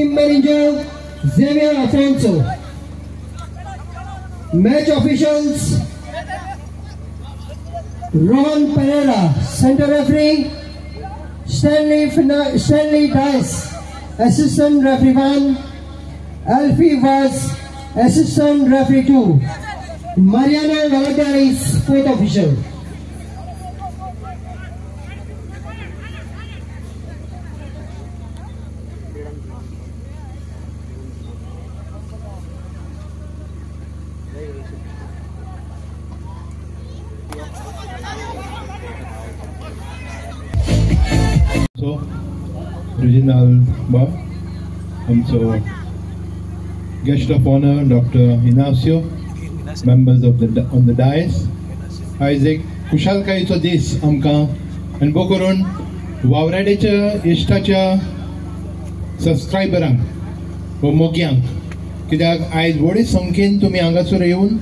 Team Manager Xavier Afonso. Match officials Rohan Pereira, Center Referee Stanley Dice, Assistant Referee 1, Alfie Vaz, Assistant Referee 2, Mariano Valadares, Fourth Official. So, Regional Bob, so guest of honor Dr. Inacio, members of the on the dais. Isaac कुशलकायेचो दीस आमकां आनी बो करून वावराडेच्या इश्टाच्या सबस्क्रायबरांक व मोग्यांक कित्याक आयज व्हडी संख्येन तुमी हांगासर येवन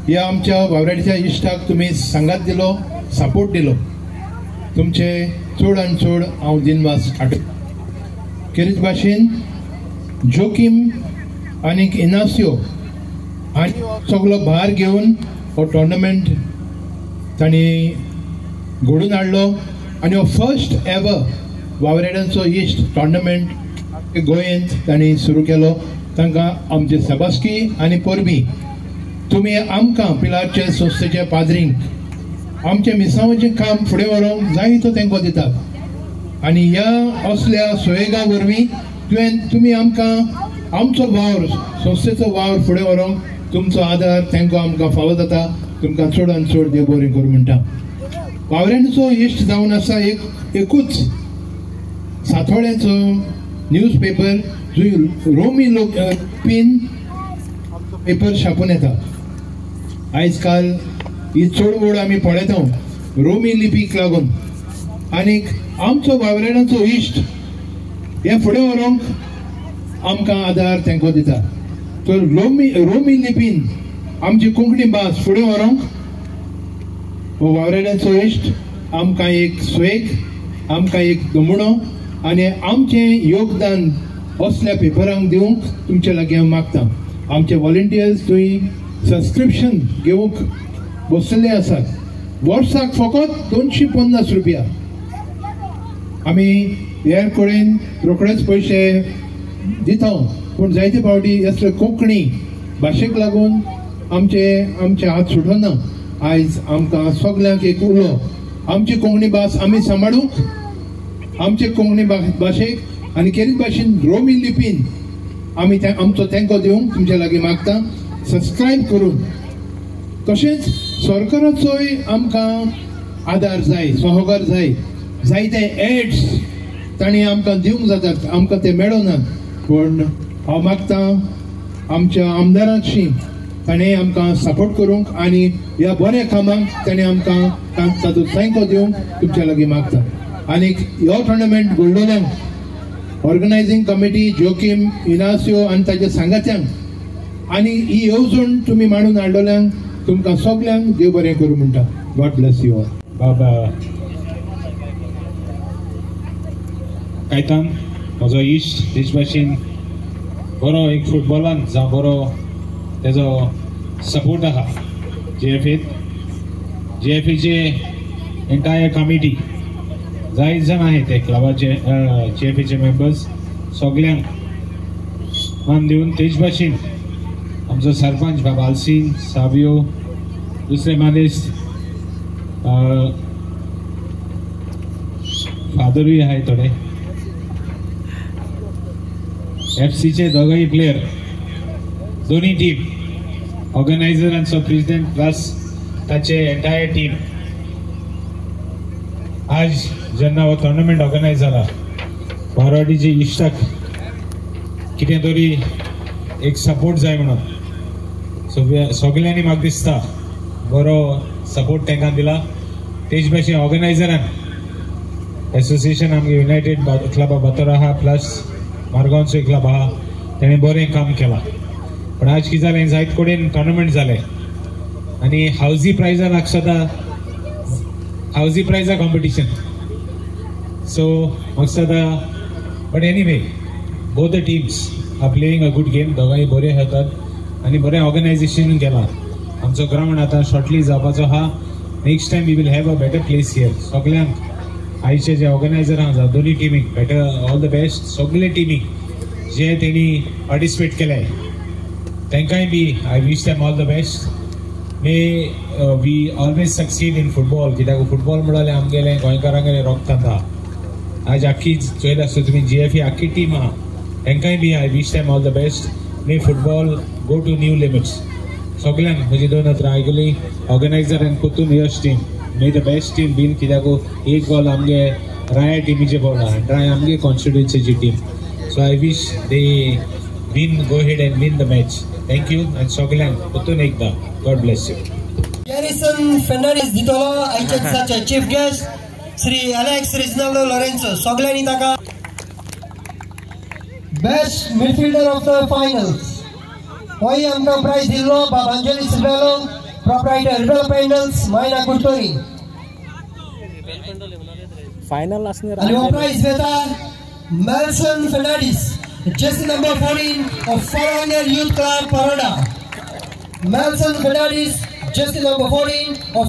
ह्या आमच्या वावराडेच्या इश्टाक तुमी सांगात दिलो, सपोर्ट दिलो. तुमचे चड आनी चड हांव दिनवास आठवतां. खेरीज भाशेन जोकीम आनीक इनासियो आनी सगळो भार घेवन हो टोर्नामेंट तांणी घडोवन हाडलो आनी हो फर्स्ट एवर वावरेड्यांचो इश्ट टोर्नामेंट गोंयांत तांणी सुरू केलो. तांकां आमचे सबास्की आनी परबी तुमी आमकां पिलारचे संस्थेचे पाद्रींक आमचे मिसांवाचें काम फुडें व्हरूंक जाय तो तेंको दितात आनी ह्या असल्या सुयेगा वरवीं तुमी आमकां आमचो वावर संस्थेचो वावर फुडें व्हरूंक तुमचो आदार तेंको आमकां फावो जाता. तुमकां चड आनी चड देव बरें करूं म्हणटा. वावऱ्यांचो इश्ट जावन आसा एकूच सातोड्याचो न्यूज पेपर जो रोमी लिपीन पेपर छापून येता. आयज काल ही चड वड आमी पळयता रोमी लिपीक लागून आनीक आमचो वावरेड्यांचो इश्ट हे फुडें व्हरूंक आमकां आदार तेंको दिता. तर रोमी लिपीन आमची कोंकणी भास फुडें व्हरूंक हो वावरेड्यांचो इश्ट आमकां एक स्वेग, आमकां एक दमुणो आनी आमचें योगदान असल्या पेपरांक दिवंक तुमचे लागीं हांव मागतां. आमचे व्हॉलंटियर्स थंय सबस्क्रिप्शन घेवंक बसलेले आसात. वर्साक फकत 250 रुपया. आमी ह्या कडेन रोखडेच पयशे दिता पूण जायते फावटी असले कोंकणी भाशेक लागून आमचे हात सुटना. आयज आमकां सगल्यांक एक उलो आमची कोंकणी भास आमी सांबाळूंक आमचे कोंकणी भाशेक आनी खेरीज भाशेन रोमी लिपीन आमी आमचो तेंको दिवंक तुमचे लागीं मागता. सबस्क्रायब करून तशेंच सरकाराचोय आमकां आदार जाय, सहकार जाय. जायते एड्स तांणी आमकां दिवंक जातात, आमकां ते मेळनात. पूण हांव मागतां आमच्या आमदारांची ताणें आमकां सपोर्ट करूंक आनी ह्या बऱ्या कामाक ताणें आमकां तातूंत तेंको दिवंक तुमच्या लागीं मागता. आनीक हो टोर्नामेंट घडोवल्यांक ऑर्गनायझींग कमिटी जोकीम इनासियो आनी ताच्या सांगात्यांक आनी ही येवजण तुमी मांडून हाडलेल्यांक तुमकां सगल्यांक देव बरें करूं म्हणटा. God bless you all. बाबा कायतान म्हजो इश्ट तेच भाशेन बरो एक फुटबॉलान जावं बरो तेजो सपोर्ट आहा. JFAचे एंटायर कमिटी जायत जाण आहे ते क्लबाचे JFAचे मेंबर्स सगल्यांक मान दिवन तेच भाशेन आमचो सरपंच बाबा आलसीन साबियो दुसरे मानेस्त फादरूय आहे थोडे FCचे दोगूय प्लेयर दोन्ही टीम ऑर्गनायझरांचो प्रेसिडेंट प्लस ताचे एंटायर टीम आज जेन्ना हो टोर्नामेंट ऑर्गनायज जाला वावराडीचे इश्टाक कितें तरी एक सपोर्ट जाय म्हणून सगल्यांनी म्हाका दिसता बरो सपोर्ट तांकां दिला. तेच भाशेन ऑर्गनायझरान एसोसिएशन आमगे युनायटेड क्लब ऑफ बातोर आहा प्लस मारगांवचो क्लब आहा तेणें बरें काम केलां. पण आज कितें जालें जायत कडेन टोर्नामेंट जाले आनी हावजी प्रायजां लागता हावजी प्रायजा कॉम्पिटिशन सो म्हाका दिसता but anyway both the teams are playing a good game. दोगांय बरे खेळतात आणि बरे ऑर्गनायझेशन केला. आमचो ग्राउंड आता शॉर्टली जावपाचो हा. Next time we will have a better place here. सगळ्यांक आयचे जे ऑर्गनायझर आहा दोन्ही टिमीक बेटर ऑल द बेस्ट. सगळे टिमीक जे तेणी पार्टिसिपेट केले तांकांय बी I wish them all the best. May we always succeed in football. कित्याक फुटबॉल म्हणल्यार आमगेले गोंयकारांगेले रगत आता. आज आख्खी चोयला आसता तुमी GFE आख्खी टीम आहा तांकांय बी I wish them all the best. May football go to new limits. सगळ्यांक म्हजी दोन उतरां आयकली. ऑर्गनायझर एंड कुतून यश team may the best team win. कित्याक एक बॉल आमगे राया टीमीचे बॉल आहा. राय आमगे कॉन्स्टिट्युएन्सीची team. So I wish they win go head and win the match. Thank you आनी सगळ्यांक परतून एकदा god bless you. Garrison Fernandes दितलो आयच्या दिसाचे चीफ गेस्ट श्री अलेक्स रिजनाल्डो लोरेन्सो. सगळ्यांनी ताका best midfielder of the finals होय आमकां प्राइज दिल्लो बाबांजली सिल्वेलो प्रोप्रायटर रिडल पेंडल्स मायना कुर्तोरी. फायनल असणार आणि हो प्राइज घेता Melson Fernandes jersey number 14 of Faranger Youth Club Paroda. Melson Fernandes jersey number 14 of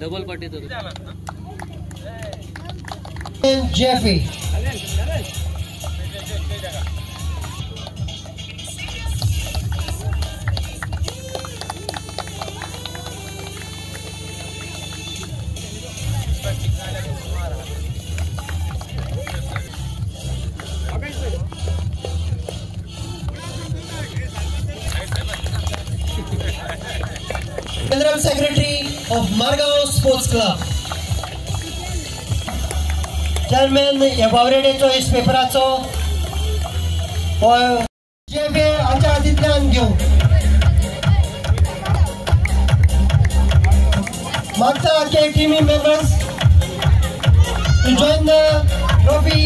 double party तो Jeffy. General Secretary of Margao Sports Club. Chairman या बावरेडेचो इस पेपराचो जेबे आमच्या हातींतल्यान घेऊ. मागता के टीमी members to join the trophy.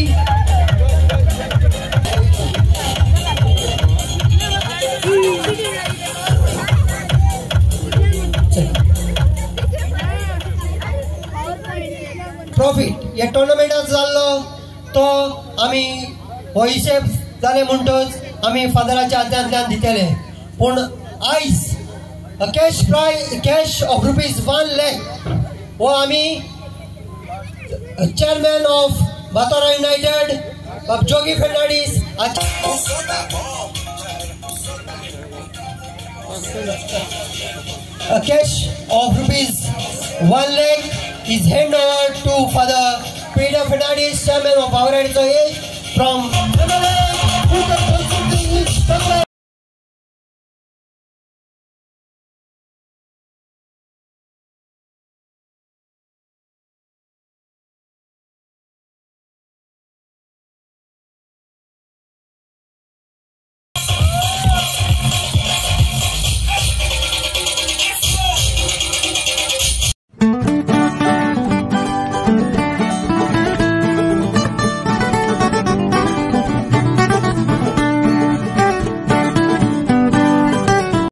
Profit या टुर्नामेंटात जाल्लो तो आमी हो हिशेब जाले म्हणटच आमी फादराच्या हातांतल्यान दितले. पूण आयज कॅश ऑफ ₹1 लाख हो आमी chairman of Batora united of Jogi Fernandes a cash of ₹1 lakh is handed over to Father Peter Fernandes, chairman of our from